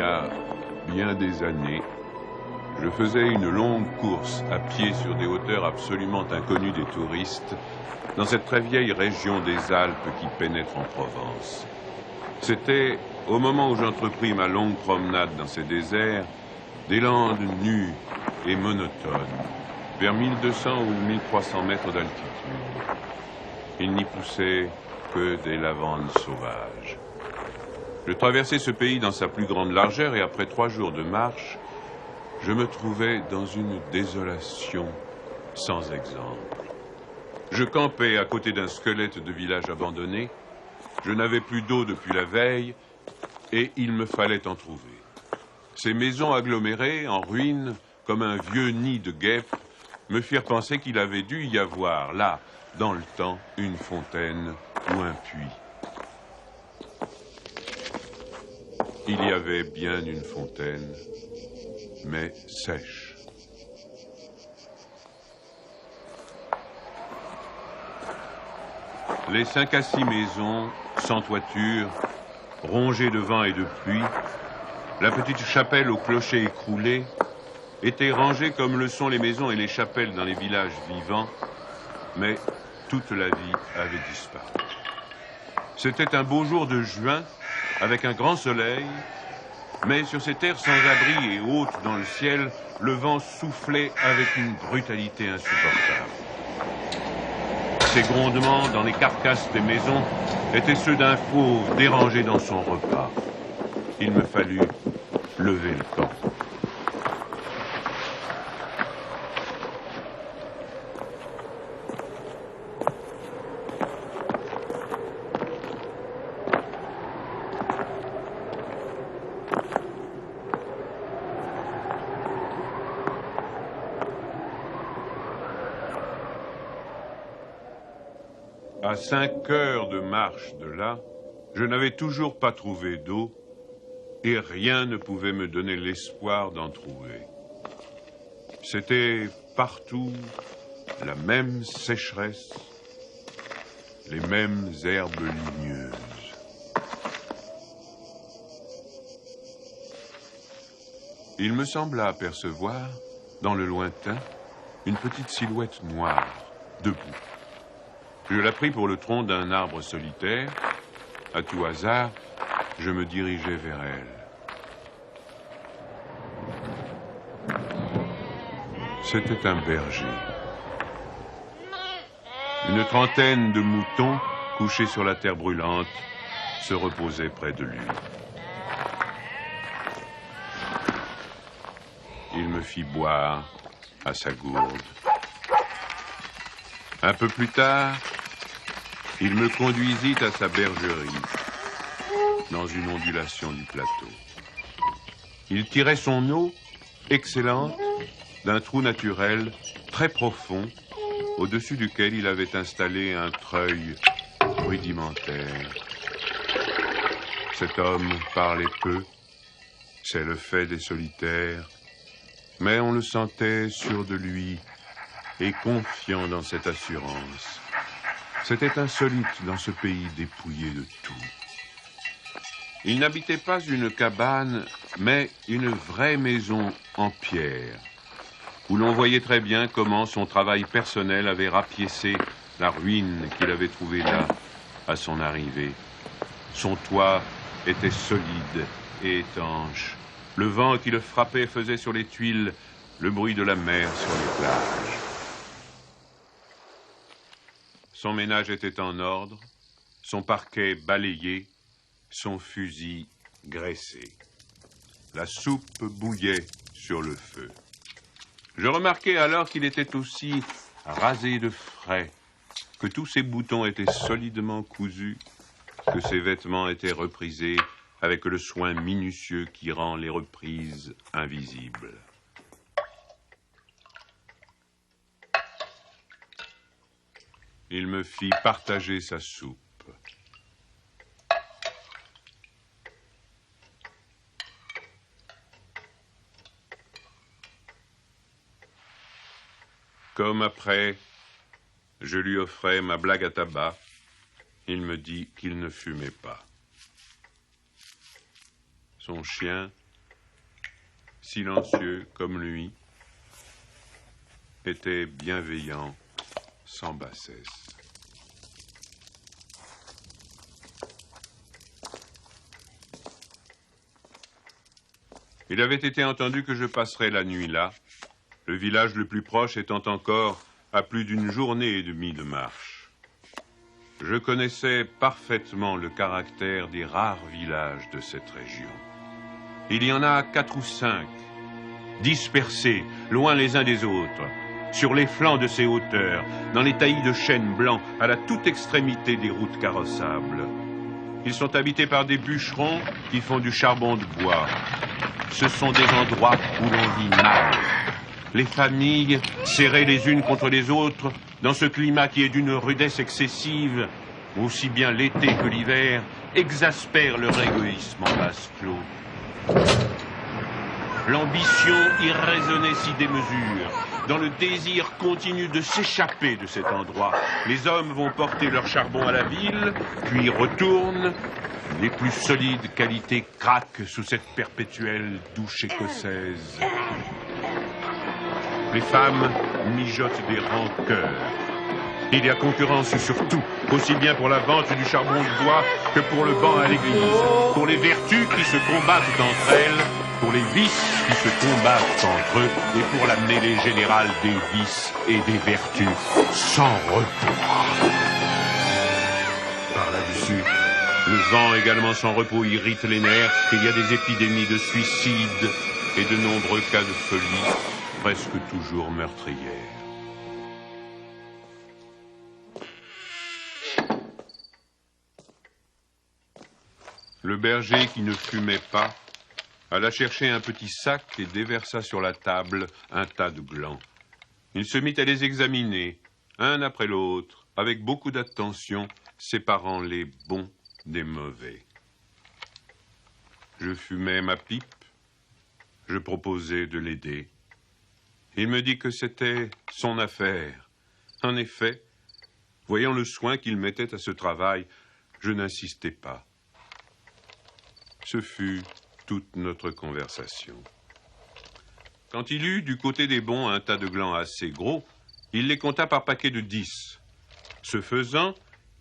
y a bien des années, je faisais une longue course à pied sur des hauteurs absolument inconnues des touristes, dans cette très vieille région des Alpes qui pénètre en Provence. C'était, au moment où j'entrepris ma longue promenade dans ces déserts, des landes nues et monotones, vers 1200 ou 1300 mètres d'altitude. Il n'y poussait que des lavandes sauvages. Je traversais ce pays dans sa plus grande largeur et après 3 jours de marche, je me trouvais dans une désolation sans exemple. Je campais à côté d'un squelette de village abandonné. Je n'avais plus d'eau depuis la veille et il me fallait en trouver. Ces maisons agglomérées, en ruine, comme un vieux nid de guêpes, me firent penser qu'il avait dû y avoir, là, dans le temps, une fontaine ou un puits. Il y avait bien une fontaine, mais sèche. Les 5 à 6 maisons, sans toiture, rongées de vent et de pluie, la petite chapelle au clocher écroulé, étaient rangées comme le sont les maisons et les chapelles dans les villages vivants, mais toute la vie avait disparu. C'était un beau jour de juin, avec un grand soleil, mais sur ces terres sans abri et hautes dans le ciel, le vent soufflait avec une brutalité insupportable. Ces grondements dans les carcasses des maisons étaient ceux d'un fauve dérangé dans son repas. Il me fallut lever le camp. À 5 heures de marche de là, je n'avais toujours pas trouvé d'eau et rien ne pouvait me donner l'espoir d'en trouver. C'était partout la même sécheresse, les mêmes herbes ligneuses. Il me sembla apercevoir, dans le lointain, une petite silhouette noire, debout. Je la pris pour le tronc d'un arbre solitaire. À tout hasard, je me dirigeai vers elle. C'était un berger. Une trentaine de moutons, couchés sur la terre brûlante, se reposaient près de lui. Il me fit boire à sa gourde. Un peu plus tard, il me conduisit à sa bergerie, dans une ondulation du plateau. Il tirait son eau, excellente, d'un trou naturel très profond, au-dessus duquel il avait installé un treuil rudimentaire. Cet homme parlait peu, c'est le fait des solitaires, mais on le sentait sûr de lui et confiant dans cette assurance. C'était insolite dans ce pays dépouillé de tout. Il n'habitait pas une cabane, mais une vraie maison en pierre, où l'on voyait très bien comment son travail personnel avait rapiécé la ruine qu'il avait trouvée là, à son arrivée. Son toit était solide et étanche. Le vent qui le frappait faisait sur les tuiles le bruit de la mer sur les plages. Son ménage était en ordre, son parquet balayé, son fusil graissé. La soupe bouillait sur le feu. Je remarquai alors qu'il était aussi rasé de frais, que tous ses boutons étaient solidement cousus, que ses vêtements étaient reprisés avec le soin minutieux qui rend les reprises invisibles. Il me fit partager sa soupe. Comme après, je lui offrais ma blague à tabac, il me dit qu'il ne fumait pas. Son chien silencieux comme lui, était bienveillant, sans bassesse. Il avait été entendu que je passerais la nuit là, le village le plus proche étant encore à plus d'une journée et demie de marche. Je connaissais parfaitement le caractère des rares villages de cette région. Il y en a 4 ou 5, dispersés, loin les uns des autres, sur les flancs de ces hauteurs, dans les taillis de chênes blancs, à la toute extrémité des routes carrossables. Ils sont habités par des bûcherons qui font du charbon de bois. Ce sont des endroits où l'on vit mal. Les familles, serrées les unes contre les autres, dans ce climat qui est d'une rudesse excessive, aussi bien l'été que l'hiver, exaspèrent leur égoïsme en vase clos. L'ambition irraisonnée s'y démesure. Dans le désir continu de s'échapper de cet endroit, les hommes vont porter leur charbon à la ville, puis retournent. Les plus solides qualités craquent sous cette perpétuelle douche écossaise. Les femmes mijotent des rancœurs. Il y a concurrence sur tout, aussi bien pour la vente du charbon de bois que pour le banc à l'église, pour les vertus qui se combattent entre elles, pour les vices qui se combattent entre eux, et pour la mêlée générale des vices et des vertus sans repos. Par là-dessus, le vent également sans repos irrite les nerfs. Il y a des épidémies de suicide et de nombreux cas de folie, presque toujours meurtrières. Le berger, qui ne fumait pas, alla chercher un petit sac et déversa sur la table un tas de glands. Il se mit à les examiner, un après l'autre, avec beaucoup d'attention, séparant les bons des mauvais. Je fumais ma pipe, je proposais de l'aider. Il me dit que c'était son affaire. En effet, voyant le soin qu'il mettait à ce travail, je n'insistais pas. Ce fut toute notre conversation. Quand il eut du côté des bons un tas de glands assez gros, il les compta par paquets de 10. Ce faisant,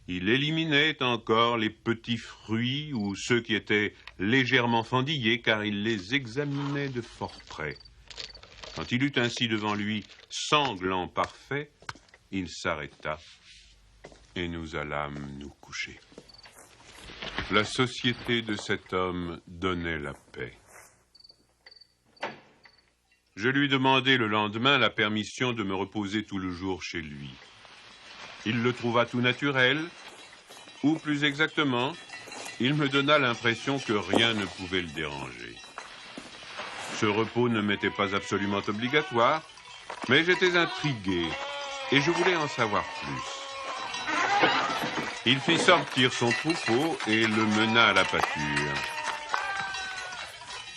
il éliminait encore les petits fruits ou ceux qui étaient légèrement fendillés, car il les examinait de fort près. Quand il eut ainsi devant lui 100 glands parfaits, il s'arrêta et nous allâmes nous coucher. La société de cet homme donnait la paix. Je lui demandai le lendemain la permission de me reposer tout le jour chez lui. Il le trouva tout naturel, ou plus exactement, il me donna l'impression que rien ne pouvait le déranger. Ce repos ne m'était pas absolument obligatoire, mais j'étais intrigué et je voulais en savoir plus. Il fit sortir son troupeau et le mena à la pâture.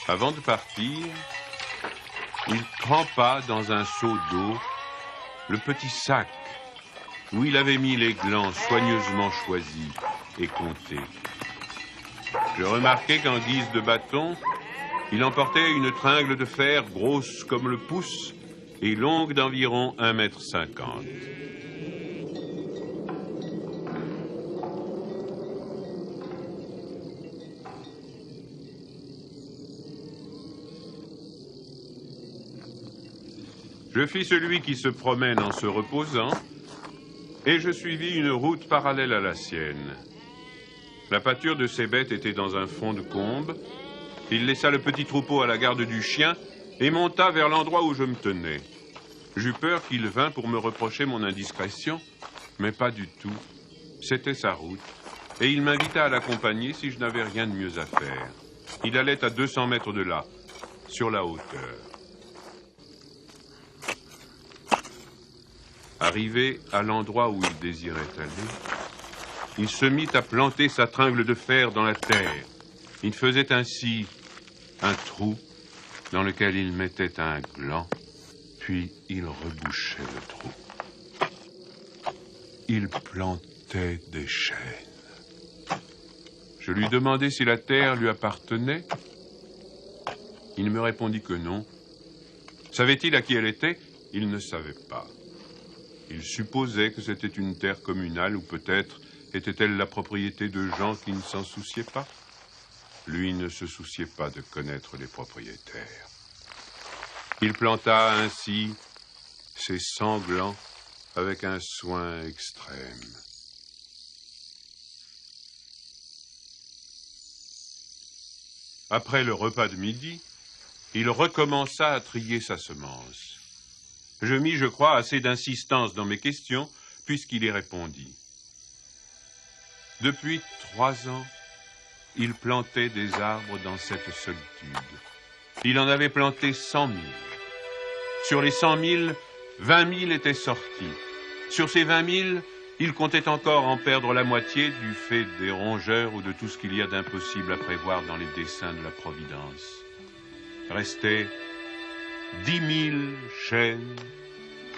Avant de partir, il trempa dans un seau d'eau le petit sac où il avait mis les glands soigneusement choisis et comptés. Je remarquai qu'en guise de bâton, il emportait une tringle de fer grosse comme le pouce et longue d'environ 1,50 m. Je fis celui qui se promène en se reposant, et je suivis une route parallèle à la sienne. La pâture de ces bêtes était dans un fond de combe. Il laissa le petit troupeau à la garde du chien et monta vers l'endroit où je me tenais. J'eus peur qu'il vînt pour me reprocher mon indiscrétion, mais pas du tout. C'était sa route, et il m'invita à l'accompagner si je n'avais rien de mieux à faire. Il allait à 200 mètres de là, sur la hauteur. Arrivé à l'endroit où il désirait aller, il se mit à planter sa tringle de fer dans la terre. Il faisait ainsi un trou dans lequel il mettait un gland, puis il rebouchait le trou. Il plantait des chênes. Je lui demandai si la terre lui appartenait. Il me répondit que non. Savait-il à qui elle était? Il ne savait pas. Il supposait que c'était une terre communale ou peut-être était-elle la propriété de gens qui ne s'en souciaient pas. Lui ne se souciait pas de connaître les propriétaires. Il planta ainsi ses sanglants avec un soin extrême. Après le repas de midi, il recommença à trier sa semence. Je mis, je crois, assez d'insistance dans mes questions, puisqu'il y répondit. Depuis 3 ans, il plantait des arbres dans cette solitude. Il en avait planté 100 000. Sur les 100 000, 20 000 étaient sortis. Sur ces 20 000, il comptait encore en perdre la moitié du fait des rongeurs ou de tout ce qu'il y a d'impossible à prévoir dans les desseins de la Providence. Restaient 10 000 chênes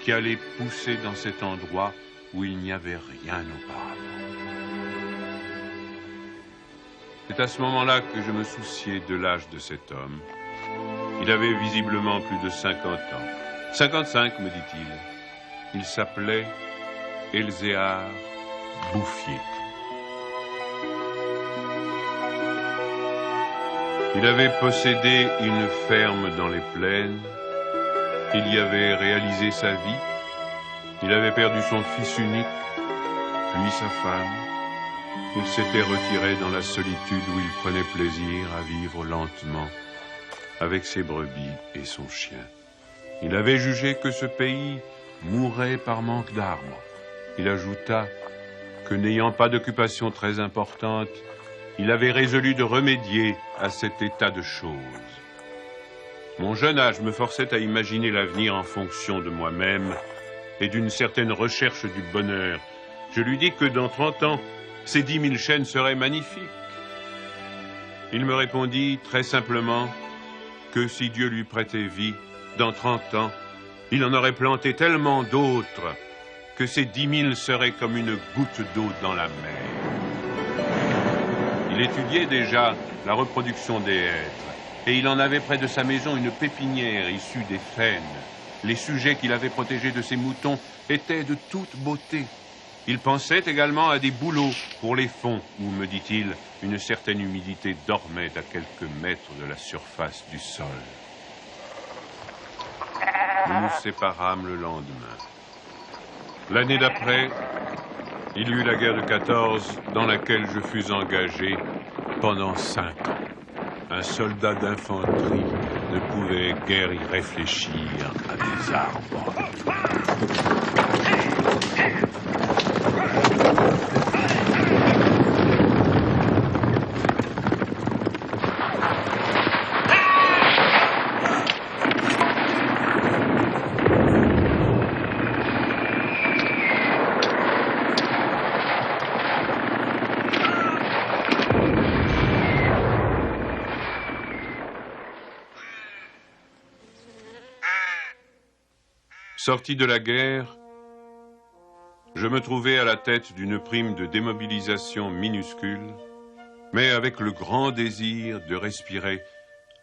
qui allaient pousser dans cet endroit où il n'y avait rien auparavant. C'est à ce moment-là que je me souciais de l'âge de cet homme. Il avait visiblement plus de 50 ans. 55, me dit-il. Il s'appelait Elzéar Bouffier. Il avait possédé une ferme dans les plaines. Il y avait réalisé sa vie. Il avait perdu son fils unique, puis sa femme. Il s'était retiré dans la solitude où il prenait plaisir à vivre lentement avec ses brebis et son chien. Il avait jugé que ce pays mourait par manque d'arbres. Il ajouta que n'ayant pas d'occupation très importante, il avait résolu de remédier à cet état de choses. Mon jeune âge me forçait à imaginer l'avenir en fonction de moi-même et d'une certaine recherche du bonheur. Je lui dis que dans 30 ans, ces 10 000 chênes seraient magnifiques. Il me répondit très simplement que si Dieu lui prêtait vie, dans 30 ans, il en aurait planté tellement d'autres que ces 10 000 seraient comme une goutte d'eau dans la mer. Il étudiait déjà la reproduction des hêtres et il en avait près de sa maison une pépinière issue des faînes. Les sujets qu'il avait protégés de ses moutons étaient de toute beauté. Il pensait également à des bouleaux pour les fonds où, me dit-il, une certaine humidité dormait à quelques mètres de la surface du sol. Nous nous séparâmes le lendemain. L'année d'après, il y eut la guerre de 14 dans laquelle je fus engagé pendant 5 ans. Un soldat d'infanterie ne pouvait guère y réfléchir à des arbres. Sorti de la guerre, je me trouvais à la tête d'une prime de démobilisation minuscule, mais avec le grand désir de respirer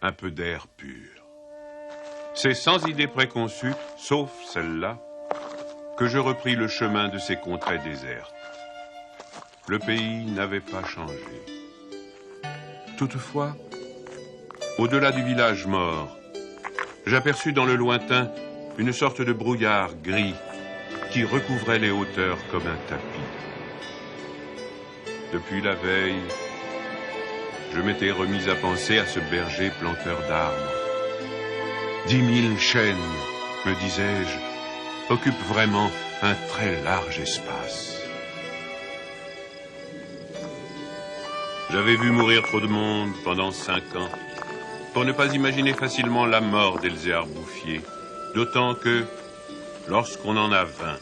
un peu d'air pur. C'est sans idée préconçue, sauf celle-là, que je repris le chemin de ces contrées désertes. Le pays n'avait pas changé. Toutefois, au-delà du village mort, j'aperçus dans le lointain une sorte de brouillard gris qui recouvrait les hauteurs comme un tapis. Depuis la veille, je m'étais remis à penser à ce berger planteur d'arbres. 10 000 chênes, me disais-je, occupent vraiment un très large espace. J'avais vu mourir trop de monde pendant 5 ans pour ne pas imaginer facilement la mort d'Elzéar Bouffier. D'autant que, lorsqu'on en a 20,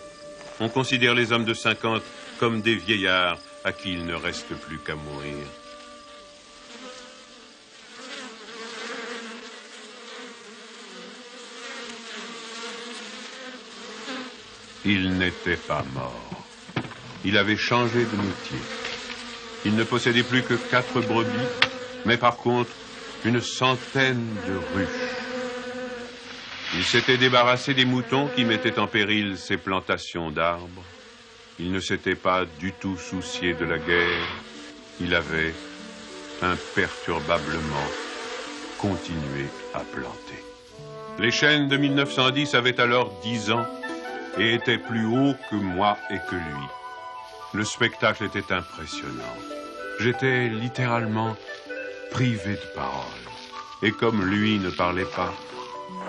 on considère les hommes de 50 comme des vieillards à qui il ne reste plus qu'à mourir. Il n'était pas mort. Il avait changé de métier. Il ne possédait plus que 4 brebis, mais par contre, une centaine de ruches. Il s'était débarrassé des moutons qui mettaient en péril ses plantations d'arbres. Il ne s'était pas du tout soucié de la guerre. Il avait imperturbablement continué à planter. Les chênes de 1910 avaient alors 10 ans et étaient plus hauts que moi et que lui. Le spectacle était impressionnant. J'étais littéralement privé de parole. Et comme lui ne parlait pas,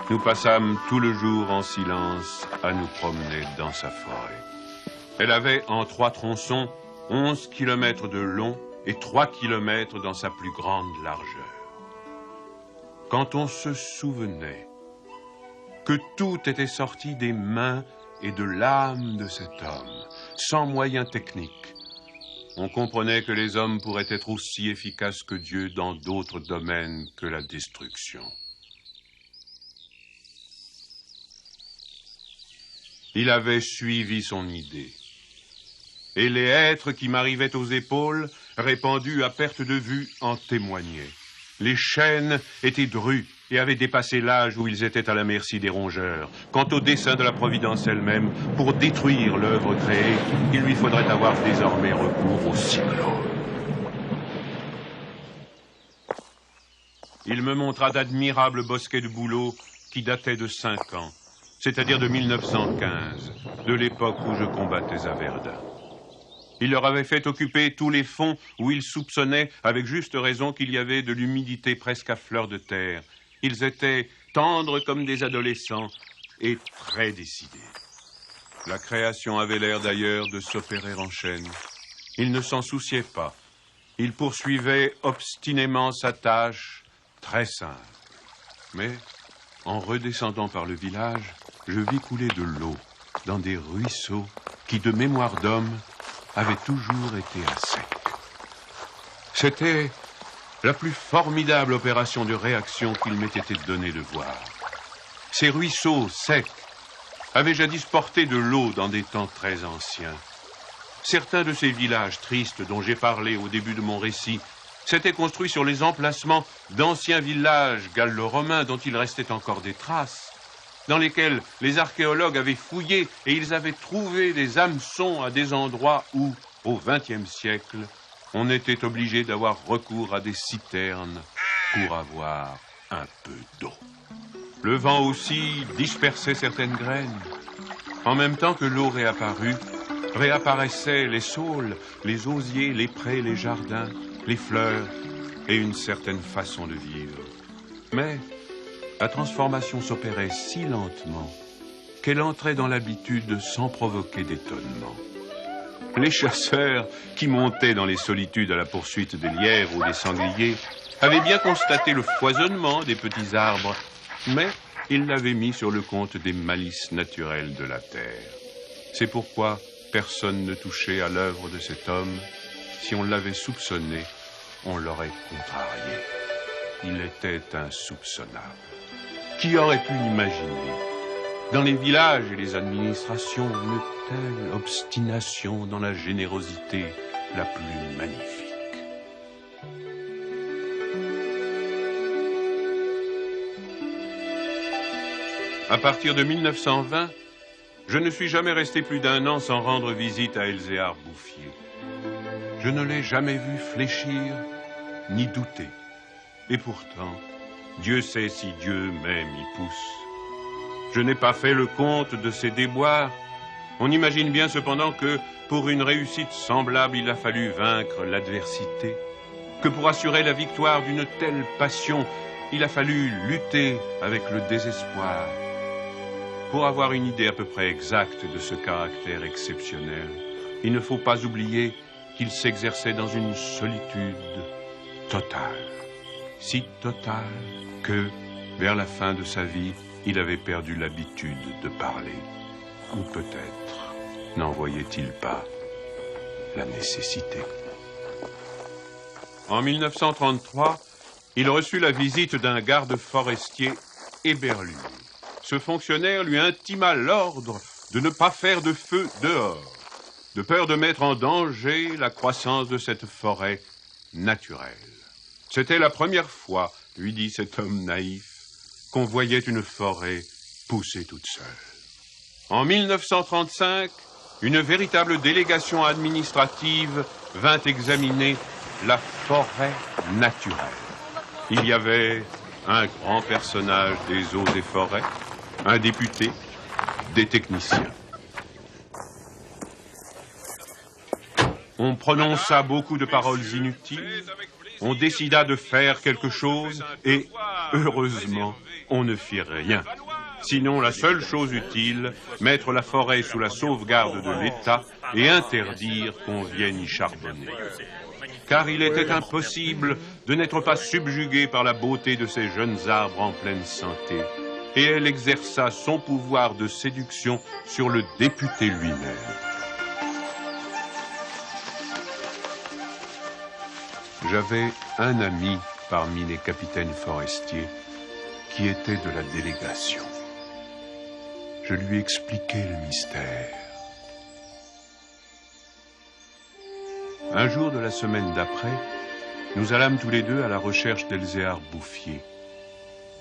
nous passâmes tout le jour en silence à nous promener dans sa forêt. Elle avait en 3 tronçons 11 kilomètres de long et 3 kilomètres dans sa plus grande largeur. Quand on se souvenait que tout était sorti des mains et de l'âme de cet homme, sans moyens techniques, on comprenait que les hommes pourraient être aussi efficaces que Dieu dans d'autres domaines que la destruction. Il avait suivi son idée. Et les hêtres qui m'arrivaient aux épaules, répandus à perte de vue, en témoignaient. Les chênes étaient drus et avaient dépassé l'âge où ils étaient à la merci des rongeurs. Quant au dessein de la Providence elle-même, pour détruire l'œuvre créée, il lui faudrait avoir désormais recours au cyclone. Il me montra d'admirables bosquets de bouleaux qui dataient de 5 ans, c'est-à-dire de 1915, de l'époque où je combattais à Verdun. Il leur avait fait occuper tous les fonds où ils soupçonnaient, avec juste raison, qu'il y avait de l'humidité presque à fleur de terre. Ils étaient tendres comme des adolescents et très décidés. La création avait l'air d'ailleurs de s'opérer en chaîne. Il ne s'en souciait pas. Il poursuivait obstinément sa tâche, très simple. Mais, en redescendant par le village, je vis couler de l'eau dans des ruisseaux qui, de mémoire d'homme, avaient toujours été à sec. C'était la plus formidable opération de réaction qu'il m'ait été donné de voir. Ces ruisseaux secs avaient jadis porté de l'eau dans des temps très anciens. Certains de ces villages tristes dont j'ai parlé au début de mon récit s'étaient construits sur les emplacements d'anciens villages gallo-romains dont il restait encore des traces, dans lesquels les archéologues avaient fouillé et ils avaient trouvé des hameçons à des endroits où, au XXe siècle, on était obligé d'avoir recours à des citernes pour avoir un peu d'eau. Le vent aussi dispersait certaines graines. En même temps que l'eau réapparut, réapparaissaient les saules, les osiers, les prés, les jardins, les fleurs et une certaine façon de vivre. Mais la transformation s'opérait si lentement qu'elle entrait dans l'habitude sans provoquer d'étonnement. Les chasseurs qui montaient dans les solitudes à la poursuite des lièvres ou des sangliers avaient bien constaté le foisonnement des petits arbres, mais ils l'avaient mis sur le compte des malices naturelles de la terre. C'est pourquoi personne ne touchait à l'œuvre de cet homme. Si on l'avait soupçonné, on l'aurait contrarié. Il était insoupçonnable. Qui aurait pu l'imaginer? Dans les villages et les administrations, une telle obstination dans la générosité la plus magnifique. À partir de 1920, je ne suis jamais resté plus d'1 an sans rendre visite à Elzéar Bouffier. Je ne l'ai jamais vu fléchir ni douter. Et pourtant, Dieu sait si Dieu même y pousse. Je n'ai pas fait le compte de ses déboires. On imagine bien cependant que, pour une réussite semblable, il a fallu vaincre l'adversité, que pour assurer la victoire d'une telle passion, il a fallu lutter avec le désespoir. Pour avoir une idée à peu près exacte de ce caractère exceptionnel, il ne faut pas oublier qu'il s'exerçait dans une solitude totale, si totale que, vers la fin de sa vie, il avait perdu l'habitude de parler. Ou peut-être n'en voyait-il pas la nécessité. En 1933, il reçut la visite d'un garde forestier éberlu. Ce fonctionnaire lui intima l'ordre de ne pas faire de feu dehors, de peur de mettre en danger la croissance de cette forêt naturelle. C'était la première fois lui dit cet homme naïf, qu'on voyait une forêt pousser toute seule. En 1935, une véritable délégation administrative vint examiner la forêt naturelle. Il y avait un grand personnage des eaux et forêts, un député, des techniciens. On prononça beaucoup de paroles inutiles, on décida de faire quelque chose et, heureusement, on ne fit rien. Sinon, la seule chose utile, mettre la forêt sous la sauvegarde de l'État et interdire qu'on vienne y charbonner. Car il était impossible de n'être pas subjugué par la beauté de ces jeunes arbres en pleine santé. Et elle exerça son pouvoir de séduction sur le député lui-même. J'avais un ami parmi les capitaines forestiers qui était de la délégation. Je lui expliquai le mystère. Un jour de la semaine d'après, nous allâmes tous les deux à la recherche d'Elzéar Bouffier.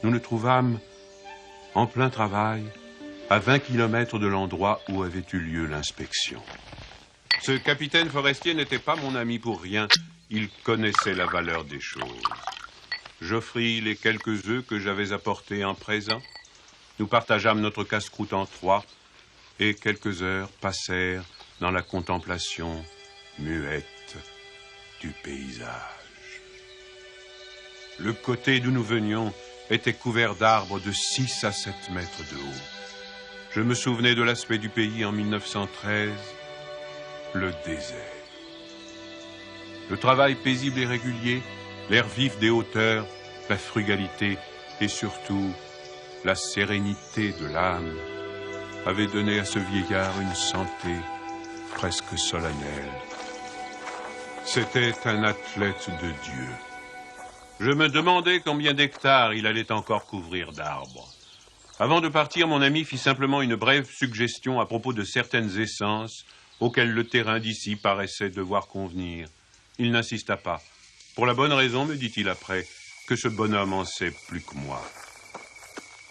Nous le trouvâmes en plein travail, à 20 kilomètres de l'endroit où avait eu lieu l'inspection. Ce capitaine forestier n'était pas mon ami pour rien. Il connaissait la valeur des choses. J'offris les quelques œufs que j'avais apportés en présent. Nous partageâmes notre casse-croûte en trois, et quelques heures passèrent dans la contemplation muette du paysage. Le côté d'où nous venions était couvert d'arbres de 6 à 7 mètres de haut. Je me souvenais de l'aspect du pays en 1913, le désert. Le travail paisible et régulier, l'air vif des hauteurs, la frugalité et surtout la sérénité de l'âme avaient donné à ce vieillard une santé presque solennelle. C'était un athlète de Dieu. Je me demandais combien d'hectares il allait encore couvrir d'arbres. Avant de partir, mon ami fit simplement une brève suggestion à propos de certaines essences auxquelles le terrain d'ici paraissait devoir convenir. Il n'insista pas. Pour la bonne raison, me dit-il après, que ce bonhomme en sait plus que moi.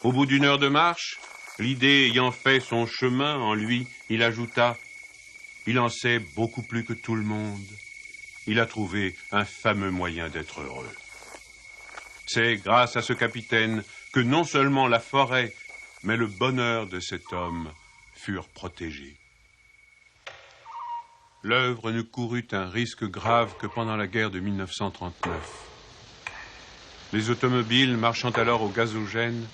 Au bout d'une heure de marche, l'idée ayant fait son chemin en lui, il ajouta « Il en sait beaucoup plus que tout le monde. Il a trouvé un fameux moyen d'être heureux. » C'est grâce à ce capitaine que non seulement la forêt, mais le bonheur de cet homme furent protégés. L'œuvre ne courut un risque grave que pendant la guerre de 1939. Les automobiles marchant alors au gazogène,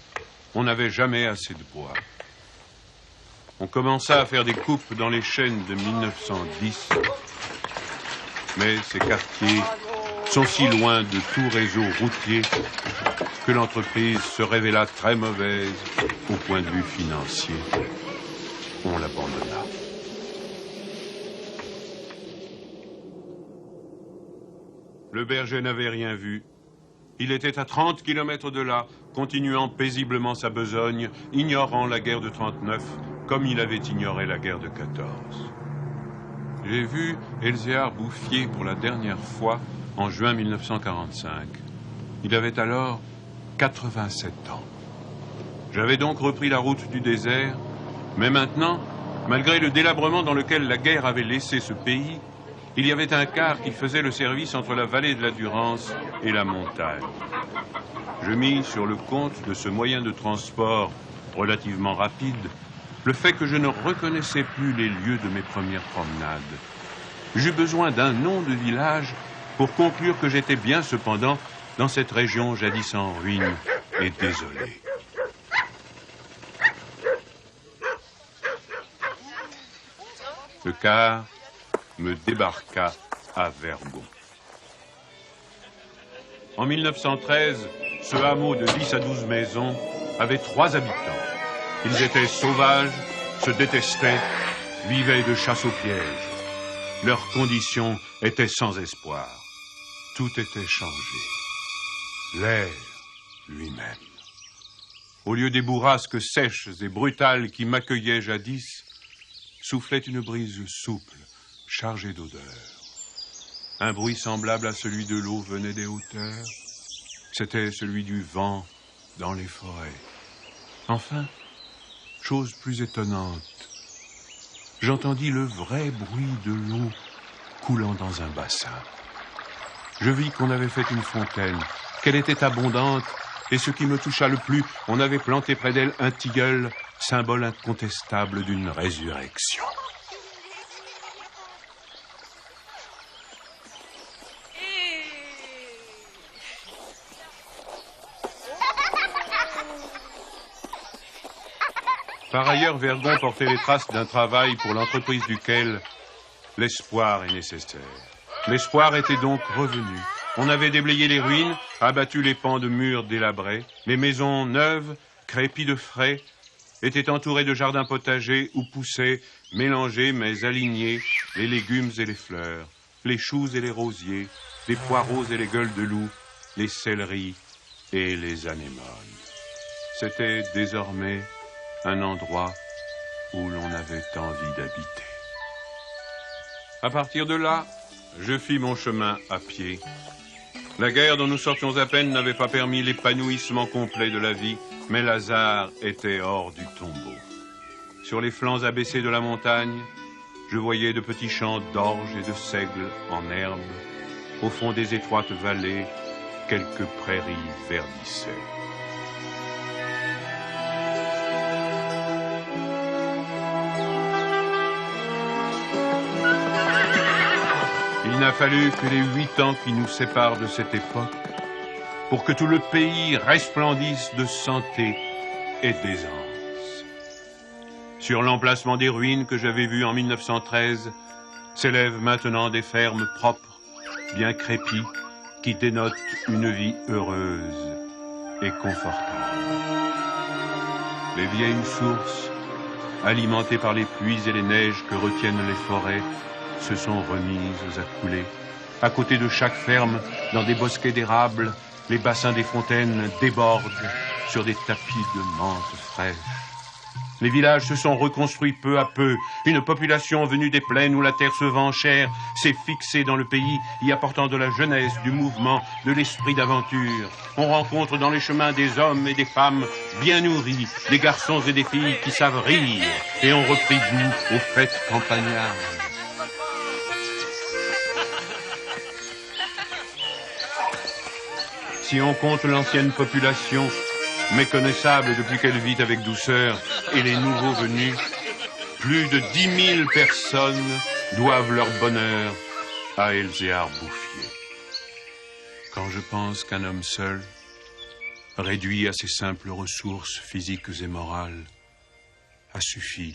on n'avait jamais assez de bois. On commença à faire des coupes dans les chênes de 1910, mais ces quartiers sont si loin de tout réseau routier que l'entreprise se révéla très mauvaise au point de vue financier. On l'abandonna. Le berger n'avait rien vu. Il était à 30 kilomètres de là, continuant paisiblement sa besogne, ignorant la guerre de 39, comme il avait ignoré la guerre de 14. J'ai vu Elzéar Bouffier pour la dernière fois en juin 1945. Il avait alors 87 ans. J'avais donc repris la route du désert, mais maintenant, malgré le délabrement dans lequel la guerre avait laissé ce pays, il y avait un car qui faisait le service entre la vallée de la Durance et la montagne. Je mis sur le compte de ce moyen de transport relativement rapide le fait que je ne reconnaissais plus les lieux de mes premières promenades. J'eus besoin d'un nom de village pour conclure que j'étais bien cependant dans cette région jadis en ruine et désolée. Le car me débarqua à Vergon. En 1913, ce hameau de 10 à 12 maisons avait 3 habitants. Ils étaient sauvages, se détestaient, vivaient de chasse au piège. Leurs conditions étaient sans espoir. Tout était changé. L'air lui-même. Au lieu des bourrasques sèches et brutales qui m'accueillaient jadis, soufflait une brise souple, chargée d'odeurs. Un bruit semblable à celui de l'eau venait des hauteurs. C'était celui du vent dans les forêts. Enfin, chose plus étonnante, j'entendis le vrai bruit de l'eau coulant dans un bassin. Je vis qu'on avait fait une fontaine, qu'elle était abondante, et ce qui me toucha le plus, on avait planté près d'elle un tilleul, symbole incontestable d'une résurrection. Par ailleurs, Vergon portait les traces d'un travail pour l'entreprise duquel l'espoir est nécessaire. L'espoir était donc revenu. On avait déblayé les ruines, abattu les pans de murs délabrés. Les maisons neuves, crépies de frais, étaient entourées de jardins potagers où poussaient, mélangés mais alignés, les légumes et les fleurs, les choux et les rosiers, les poireaux et les gueules de loup, les céleris et les anémones. C'était désormais un endroit où l'on avait envie d'habiter. À partir de là, je fis mon chemin à pied. La guerre dont nous sortions à peine n'avait pas permis l'épanouissement complet de la vie, mais Lazare était hors du tombeau. Sur les flancs abaissés de la montagne, je voyais de petits champs d'orge et de seigle en herbe. Au fond des étroites vallées, quelques prairies verdissaient. Il n'a fallu que les 8 ans qui nous séparent de cette époque pour que tout le pays resplendisse de santé et d'aisance. Sur l'emplacement des ruines que j'avais vues en 1913, s'élèvent maintenant des fermes propres, bien crépies, qui dénotent une vie heureuse et confortable. Les vieilles sources, alimentées par les pluies et les neiges que retiennent les forêts, se sont remises à couler. À côté de chaque ferme, dans des bosquets d'érables, les bassins des fontaines débordent sur des tapis de menthe fraîche. Les villages se sont reconstruits peu à peu. Une population venue des plaines où la terre se vend chère s'est fixée dans le pays, y apportant de la jeunesse, du mouvement, de l'esprit d'aventure. On rencontre dans les chemins des hommes et des femmes bien nourris, des garçons et des filles qui savent rire et ont repris goût aux fêtes campagnardes. Si on compte l'ancienne population, méconnaissable depuis qu'elle vit avec douceur, et les nouveaux venus, plus de 10 000 personnes doivent leur bonheur à Elzéar Bouffier. Quand je pense qu'un homme seul, réduit à ses simples ressources physiques et morales, a suffi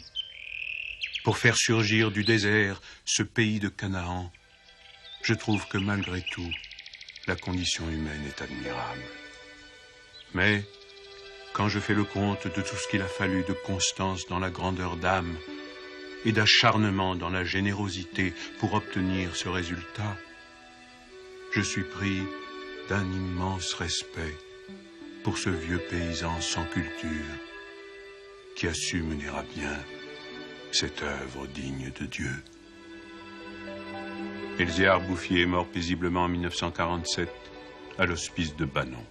pour faire surgir du désert ce pays de Canaan, je trouve que malgré tout, la condition humaine est admirable. Mais, quand je fais le compte de tout ce qu'il a fallu de constance dans la grandeur d'âme et d'acharnement dans la générosité pour obtenir ce résultat, je suis pris d'un immense respect pour ce vieux paysan sans culture qui a su mener à bien cette œuvre digne de Dieu. Elzéar Bouffier est mort paisiblement en 1947 à l'hospice de Banon.